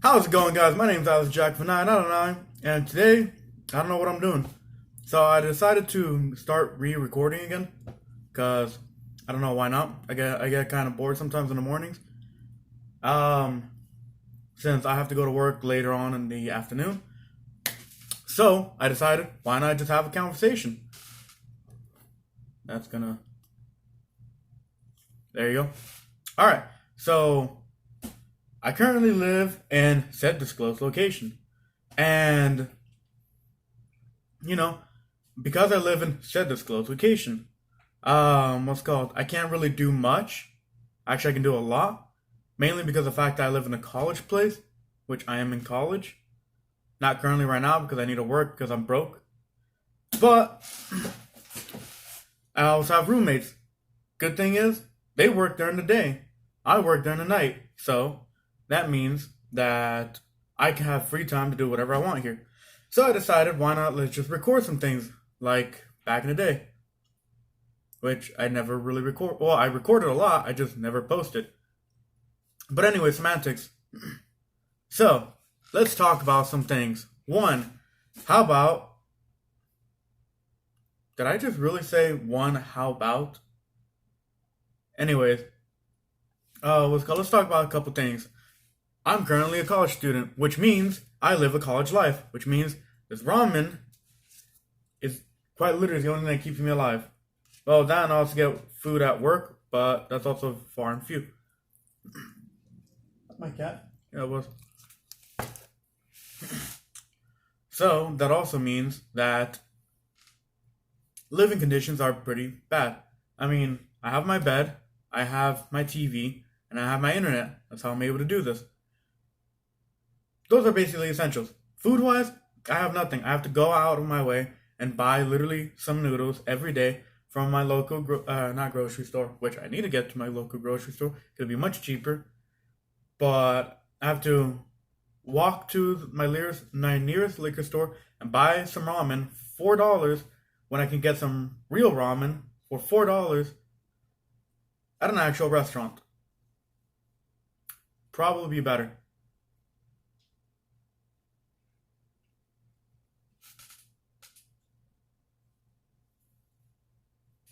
How's it going, guys? My name's Alex Jack for 999, and today I don't know what I'm doing. So I decided to start re-recording again because I don't know why not. I get kind of bored sometimes in the mornings. Um, since I have to go to work later on in the afternoon. So I decided why not just have a conversation. That's gonna. There you go. All right. So I currently live in said disclosed location. And, you know, because I live in said disclosed location, I can't really do much. Actually, I can do a lot. Mainly because of the fact that I live in a college place, which I am in college. Not currently right now because I need to work because I'm broke. But I also have roommates. Good thing is, they work during the day. I work during the night. So that means that I can have free time to do whatever I want here. So I decided, why not let's just record some things like back in the day, which I never really record. Well, I recorded a lot, I just never posted. But anyway, semantics. So let's talk about some things. One, how about? Did I just really say one? How about? Anyways, let's talk about a couple things. I'm currently a college student, which means I live a college life, which means this ramen is quite literally the only thing that keeps me alive. Well, that and I also get food at work, but that's also far and few. That's my cat. Yeah, it was. So, that also means that living conditions are pretty bad. I mean, I have my bed, I have my TV, and I have my internet. That's how I'm able to do this. Those are basically essentials. Food-wise, I have nothing. I have to go out of my way and buy literally some noodles every day from my local, not grocery store, which I need to get to my local grocery store. It'll be much cheaper. But I have to walk to my nearest liquor store and buy some ramen for $4 when I can get some real ramen for $4 at an actual restaurant. Probably be better.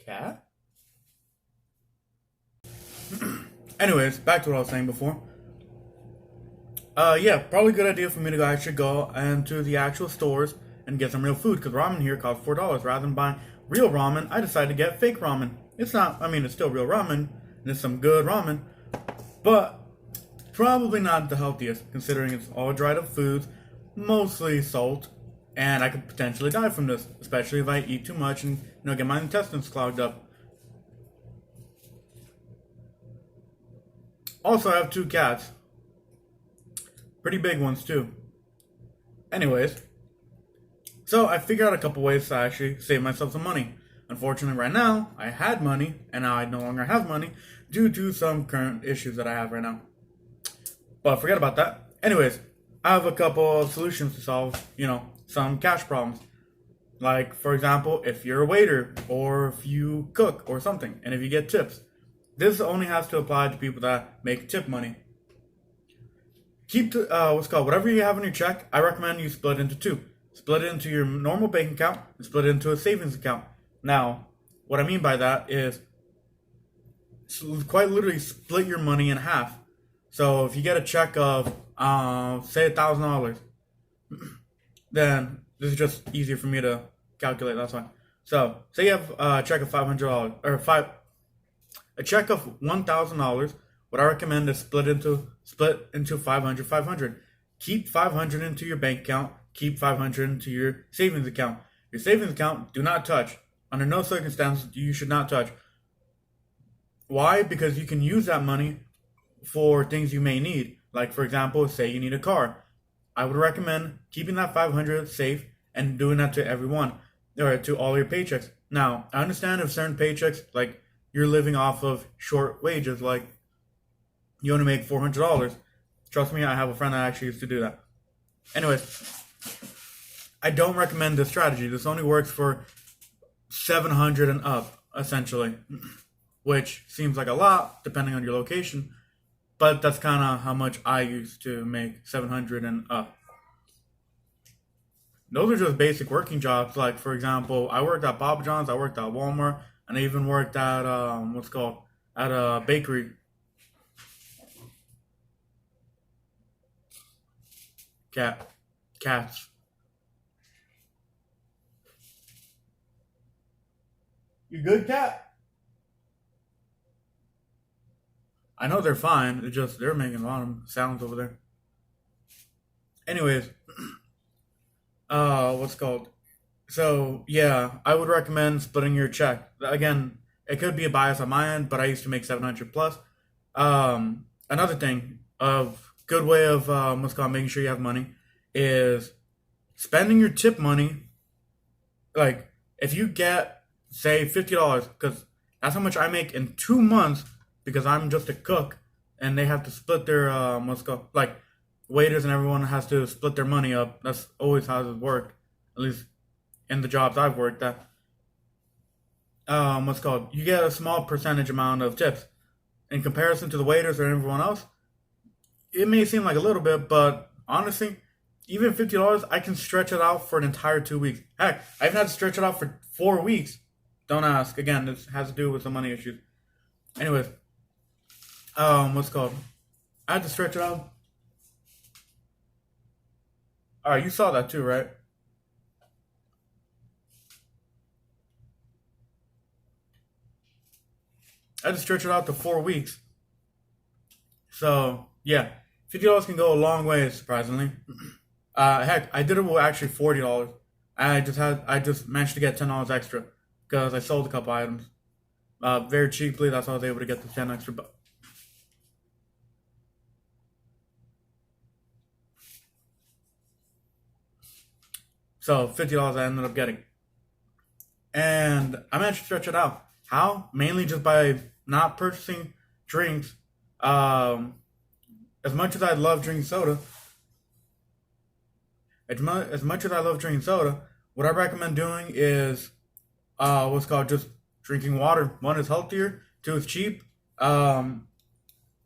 Cat? Anyways, back to what I was saying before. Yeah, probably a good idea for me to actually go into the actual stores and get some real food, because ramen here costs $4. Rather than buying real ramen, I decided to get fake ramen. It's still real ramen, and it's some good ramen, but probably not the healthiest, considering it's all dried up foods, mostly salt, and I could potentially die from this, especially if I eat too much and get my intestines clogged up. Also, I have 2 cats. Pretty big ones, too. Anyways, so I figured out a couple ways to actually save myself some money. Unfortunately, right now, I had money, and now I no longer have money due to some current issues that I have right now. But forget about that. Anyways, I have a couple of solutions to solve, some cash problems. Like, for example, if you're a waiter, or if you cook, or something, and if you get tips. This only has to apply to people that make tip money. Whatever you have in your check, I recommend you split it into 2. Split it into your normal bank account, and split it into a savings account. Now, what I mean by that is, quite literally split your money in half. So if you get a check of, say $1,000, then this is just easier for me to calculate. That's fine. So say you have a check of $500 or a check of $1,000. What I recommend is split into 500. Keep 500 into your bank account. Keep 500 into your savings account. Your savings account, do not touch. Under no circumstances you should not touch. Why? Because you can use that money for things you may need. Like, for example, say you need a car. I would recommend keeping that 500 safe and doing that to everyone, or to all your paychecks. Now, I understand if certain paychecks, like you're living off of short wages, like you only make $400. Trust me, I have a friend that actually used to do that. Anyways, I don't recommend this strategy. This only works for 700 and up, essentially, which seems like a lot depending on your location. but that's kind of how much I used to make, 700 and up. Those are just basic working jobs. Like for example, I worked at Papa John's, I worked at Walmart, and I even worked at what's called at a bakery. Cat, cats. You good, cat? I know they're fine. It's just they're making a lot of sounds over there. Anyways, what's called? So yeah, I would recommend splitting your check. Again, it could be a bias on my end, but I used to make 700 plus. Another thing of good way of what's called making sure you have money is spending your tip money. Like if you get say $50, because that's how much I make in 2 months, because I'm just a cook, and they have to split their what's called like waiters and everyone has to split their money up. That's always how it's worked, at least in the jobs I've worked at. What's called you get a small percentage amount of tips in comparison to the waiters or everyone else. It may seem like a little bit, but honestly, even $50, I can stretch it out for an entire 2 weeks. Heck, I've had to stretch it out for 4 weeks. Don't ask. Again, this has to do with some money issues. Anyways, what's called? I had to stretch it out. All right, you saw that too, right? I had to stretch it out to 4 weeks. So yeah, $50 can go a long way, surprisingly. Heck, I did it with actually $40. I just managed to get $10 extra because I sold a couple items very cheaply. That's how I was able to get the 10 extra. So $50 I ended up getting, and I managed to stretch it out. How? Mainly just by not purchasing drinks. Um, as much as I love drinking soda, as much as I love drinking soda, what I recommend doing is what's called just drinking water. One is healthier, two is cheap. Um,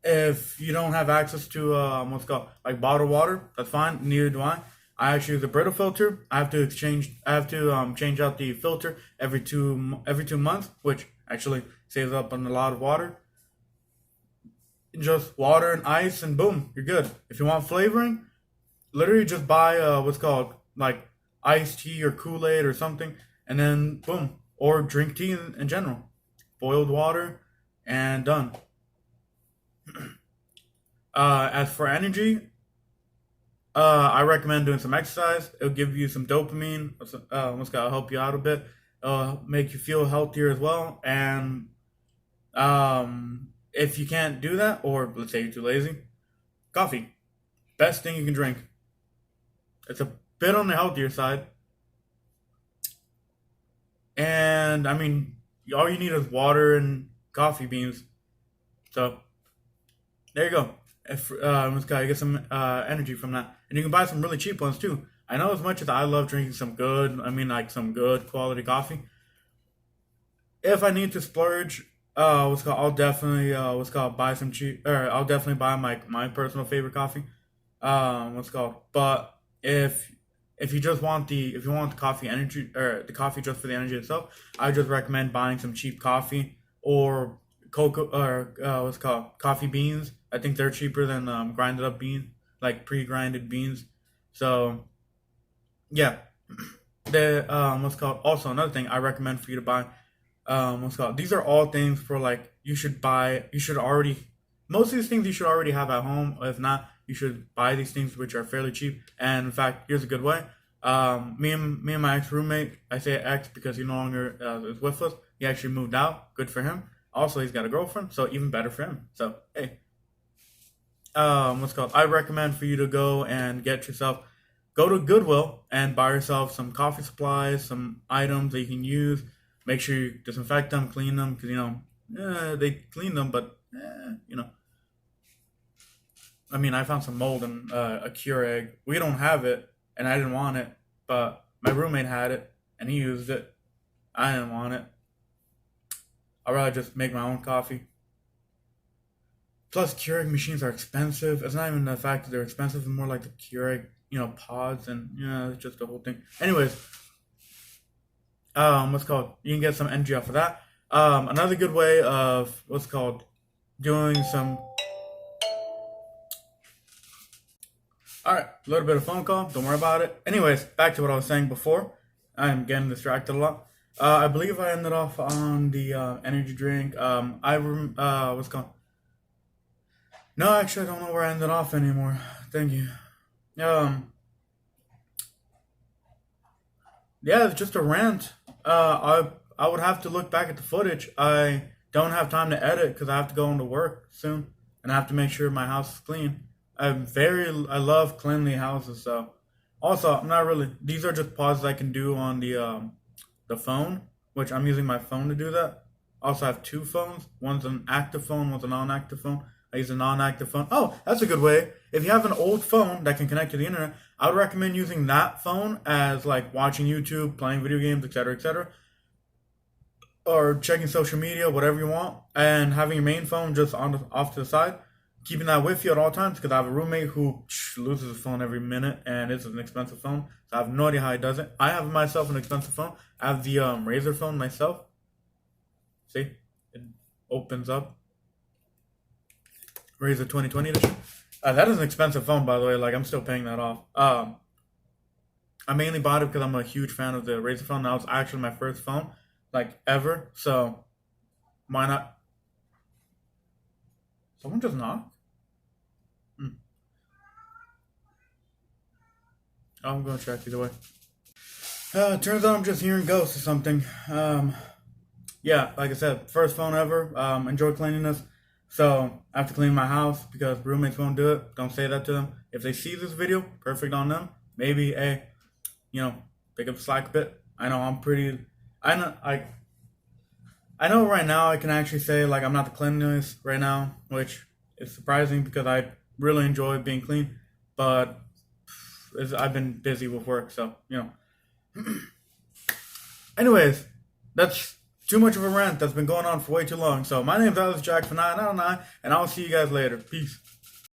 if you don't have access to what's called like bottled water, that's fine. Neither do I. I actually use a Brita filter. I have to exchange. I have to change out the filter every 2 months, which actually saves up on a lot of water. Just water and ice, and boom, you're good. If you want flavoring, literally just buy what's called like iced tea or Kool Aid or something, and then boom, or drink tea in general, boiled water, and done. As for energy, I recommend doing some exercise. It'll give you some dopamine. What's gonna help you out a bit. Make you feel healthier as well. And if you can't do that, or let's say you're too lazy, coffee, best thing you can drink. It's a bit on the healthier side, and I mean, all you need is water and coffee beans. So there you go. If it's got to get some energy from that, and you can buy some really cheap ones too. I know as much as I love drinking some good, I mean like some good quality coffee. If I need to splurge, what's called, I'll definitely what's called buy some cheap, or I'll definitely buy my personal favorite coffee. What's called, but if you just want the if you want the coffee energy or the coffee just for the energy itself, I just recommend buying some cheap coffee or cocoa or what's it called coffee beans. I think they're cheaper than grinded up beans, like pre-grinded beans. So yeah, the what's called also another thing I recommend for you to buy. What's called these are all things for like you should buy. You should already most of these things you should already have at home. If not, you should buy these things which are fairly cheap. And in fact, here's a good way. Me and my ex roommate. I say ex because he no longer is with us. He actually moved out. Good for him. Also, he's got a girlfriend, so even better for him. So hey, what's it called? I recommend for you to go to Goodwill and buy yourself some coffee supplies, some items that you can use. Make sure you disinfect them, clean them, because they clean them, but I mean, I found some mold in a Keurig. We don't have it, and I didn't want it, but my roommate had it, and he used it. I didn't want it. I'd rather just make my own coffee. Plus, Keurig machines are expensive. It's not even the fact that they're expensive; it's more like the Keurig, pods, and it's just the whole thing. Anyways, what's it called? You can get some energy off of that. Another good way of what's it called doing some. All right, a little bit of phone call. Don't worry about it. Anyways, back to what I was saying before. I'm getting distracted a lot. I believe I ended off on the energy drink. What's it called? No, actually, I don't know where I ended off anymore. Thank you. Um, yeah, it's just a rant. I would have to look back at the footage. I don't have time to edit because I have to go into work soon, and I have to make sure my house is clean. I love cleanly houses. So, also, I'm not really. These are just pauses I can do on the phone, which I'm using my phone to do that. Also, I have two phones. One's an active phone, one's a non-active phone. I use a non-active phone. Oh, that's a good way. If you have an old phone that can connect to the internet, I would recommend using that phone as like watching YouTube, playing video games, etc., or checking social media, whatever you want, and having your main phone just off to the side, keeping that with you at all times. Because I have a roommate who loses his phone every minute, and it's an expensive phone. So I have no idea how he does it. I have myself an expensive phone. I have the Razer phone myself. See, it opens up. Razer 2020 edition. That is an expensive phone, by the way. Like I'm still paying that off. I mainly bought it because I'm a huge fan of the Razer phone. That was actually my first phone, like ever. So why not? Someone just knocked. Hmm. I'm gonna check either way. Turns out I'm just hearing ghosts or something. Yeah, like I said, first phone ever. Enjoy cleanliness. So I have to clean my house because roommates won't do it. Don't say that to them. If they see this video, perfect on them. Maybe you know, pick up the slack a bit. I know I'm pretty. I know right now I can actually say like I'm not the cleanliness right now, which is surprising because I really enjoy being clean. But I've been busy with work, so Anyways, that's too much of a rant that's been going on for way too long. So my name is Alex Jack for 999, and I'll see you guys later. Peace.